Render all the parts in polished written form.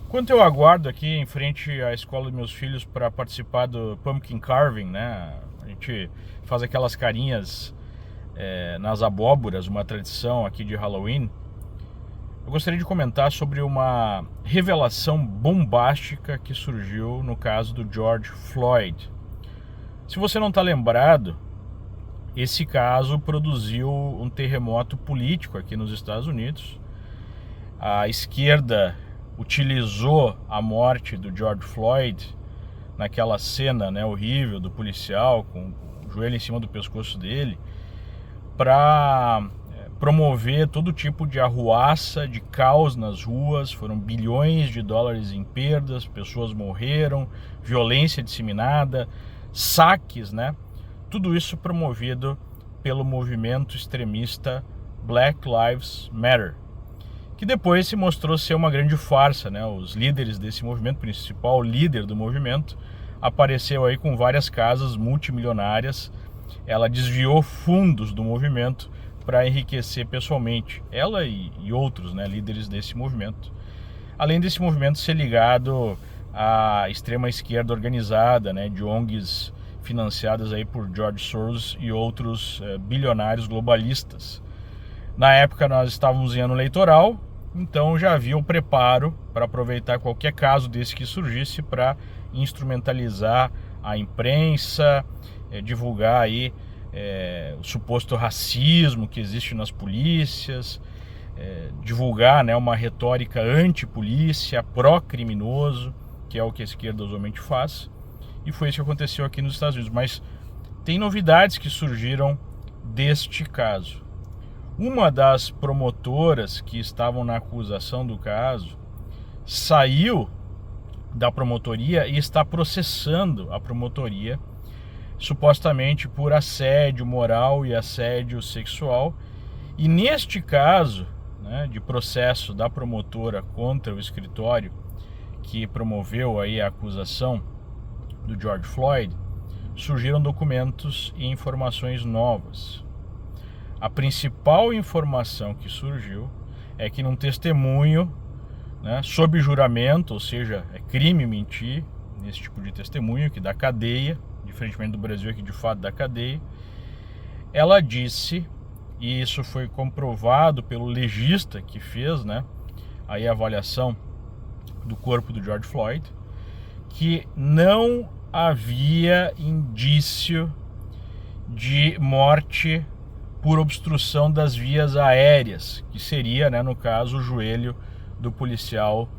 Enquanto eu aguardo aqui em frente à escola dos meus filhos para participar do pumpkin carving, né? A gente faz aquelas carinhas nas abóboras, uma tradição aqui de Halloween. Eu gostaria de comentar sobre uma revelação bombástica que surgiu no caso do George Floyd. Se você não está lembrado, esse caso produziu um terremoto político aqui nos Estados Unidos. A esquerda utilizou a morte do George Floyd naquela cena, né, horrível do policial com o joelho em cima do pescoço dele, para promover todo tipo de arruaça, de caos nas ruas. Foram bilhões de dólares em perdas, pessoas morreram, violência disseminada, saques, né? Tudo isso promovido pelo movimento extremista Black Lives Matter, que depois se mostrou ser uma grande farsa, né? Os líderes desse movimento, o principal líder do movimento, apareceu aí com várias casas multimilionárias. Ela desviou fundos do movimento para enriquecer pessoalmente, ela e outros, né, líderes desse movimento. Além desse movimento ser ligado à extrema esquerda organizada, né, de ONGs financiadas aí por George Soros e outros bilionários globalistas. Na época nós estávamos em ano eleitoral, então já havia o preparo para aproveitar qualquer caso desse que surgisse para instrumentalizar a imprensa, divulgar aí o suposto racismo que existe nas polícias, divulgar, né, uma retórica anti-polícia, pró-criminoso, que é o que a esquerda usualmente faz. E foi isso que aconteceu aqui nos Estados Unidos. Mas tem novidades que surgiram deste caso. Uma das promotoras que estavam na acusação do caso saiu da promotoria e está processando a promotoria, supostamente por assédio moral e assédio sexual. E neste caso, né, de processo da promotora contra o escritório que promoveu aí a acusação do George Floyd, surgiram documentos e informações novas. A principal informação que surgiu é que num testemunho, né, sob juramento, ou seja, é crime mentir nesse tipo de testemunho que dá cadeia, diferentemente do Brasil que de fato dá cadeia, ela disse, e isso foi comprovado pelo legista que fez, né, aí a avaliação do corpo do George Floyd, que não havia indício de morte por obstrução das vias aéreas, que seria, né, no caso, o joelho do policial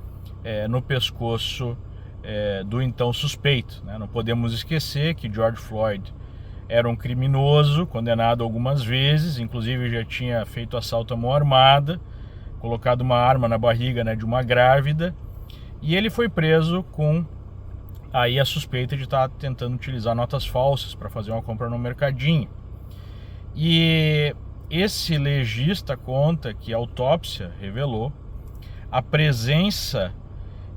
no pescoço do então suspeito, né? Não podemos esquecer que George Floyd era um criminoso, condenado algumas vezes, inclusive já tinha feito assalto à mão armada, colocado uma arma na barriga, né, de uma grávida, e ele foi preso com aí a suspeita de estar tentando utilizar notas falsas para fazer uma compra no mercadinho. E esse legista conta que a autópsia revelou a presença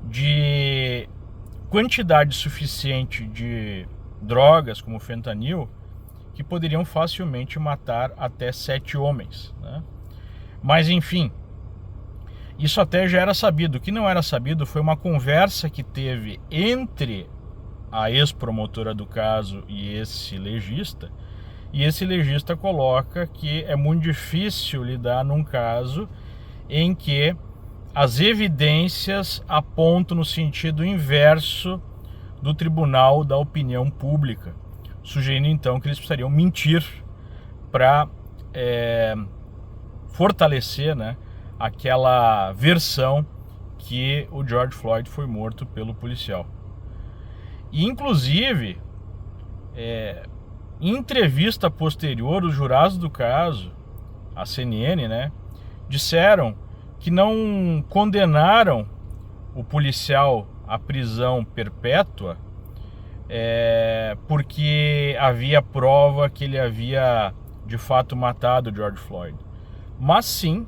de quantidade suficiente de drogas como fentanil que poderiam facilmente matar até 7 homens, né? Mas enfim, isso até já era sabido. O que não era sabido foi uma conversa que teve entre a ex-promotora do caso e esse legista. E esse legista coloca que é muito difícil lidar num caso em que as evidências apontam no sentido inverso do Tribunal da Opinião Pública, sugerindo então que eles precisariam mentir para fortalecer, né, aquela versão que o George Floyd foi morto pelo policial. E inclusive, em entrevista posterior, os jurados do caso, a CNN, né, disseram que não condenaram o policial à prisão perpétua porque havia prova que ele havia de fato matado o George Floyd, mas sim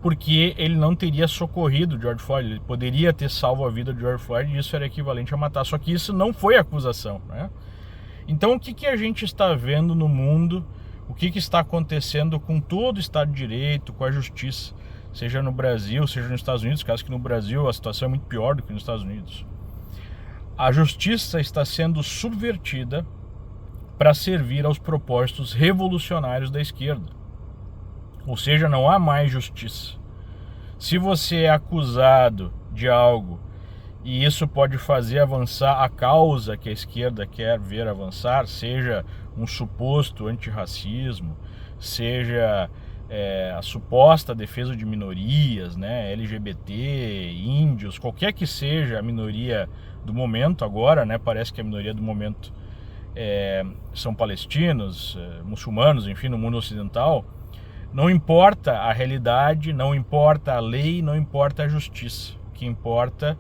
porque ele não teria socorrido o George Floyd. Ele poderia ter salvo a vida do George Floyd e isso era equivalente a matar, só que isso não foi acusação, né? Então o que a gente está vendo no mundo, o que está acontecendo com todo o Estado de Direito, com a justiça? seja no Brasil, seja nos Estados Unidos, caso que no Brasil a situação é muito pior do que nos Estados Unidos. A justiça está sendo subvertida para servir aos propósitos revolucionários da esquerda. Ou seja, não há mais justiça. Se você é acusado de algo e isso pode fazer avançar a causa que a esquerda quer ver avançar, seja um suposto antirracismo, seja a suposta defesa de minorias, né, LGBT, índios, qualquer que seja a minoria do momento agora, né, parece que a minoria do momento são palestinos, muçulmanos, enfim, no mundo ocidental. Não importa a realidade, não importa a lei, não importa a justiça. O que importa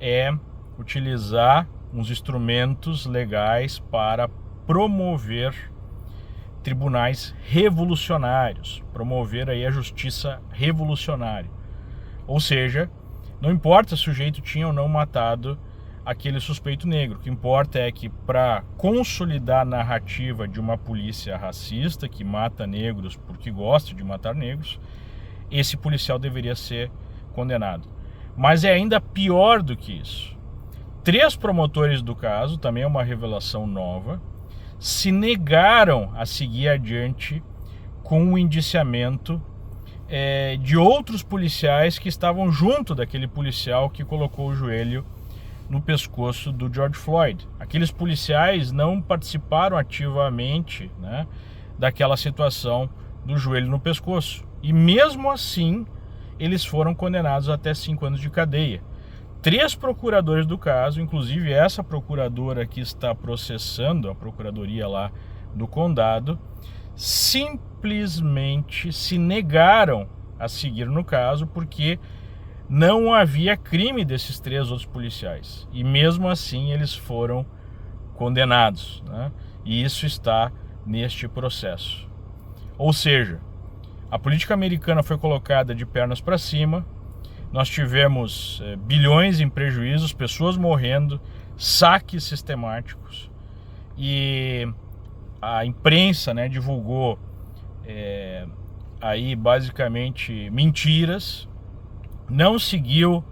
é utilizar uns instrumentos legais para promover tribunais revolucionários, promover aí a justiça revolucionária. Ou seja, não importa se o sujeito tinha ou não matado aquele suspeito negro. O que importa é que, para consolidar a narrativa de uma polícia racista que mata negros porque gosta de matar negros, esse policial deveria ser condenado. Mas é ainda pior do que isso. 3 promotores do caso, também é uma revelação nova, se negaram a seguir adiante com o indiciamento de outros policiais que estavam junto daquele policial que colocou o joelho no pescoço do George Floyd. Aqueles policiais não participaram ativamente, né, daquela situação do joelho no pescoço. E mesmo assim, eles foram condenados até 5 anos de cadeia. 3 procuradores do caso, inclusive essa procuradora que está processando, a procuradoria lá do condado, simplesmente se negaram a seguir no caso porque não havia crime desses 3 outros policiais. E mesmo assim eles foram condenados, né? E isso está neste processo. Ou seja, a política americana foi colocada de pernas para cima. Nós tivemos bilhões em prejuízos, pessoas morrendo, saques sistemáticos. E a imprensa, né, divulgou aí basicamente mentiras, não seguiu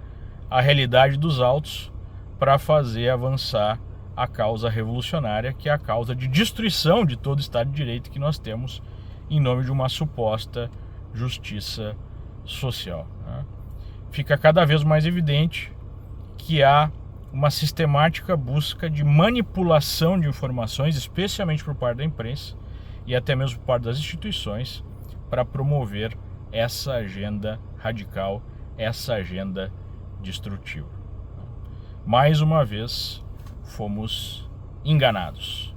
a realidade dos autos para fazer avançar a causa revolucionária, que é a causa de destruição de todo o Estado de Direito que nós temos em nome de uma suposta justiça social, né? Fica cada vez mais evidente que há uma sistemática busca de manipulação de informações, especialmente por parte da imprensa e até mesmo por parte das instituições, para promover essa agenda radical, essa agenda destrutiva. Mais uma vez, fomos enganados.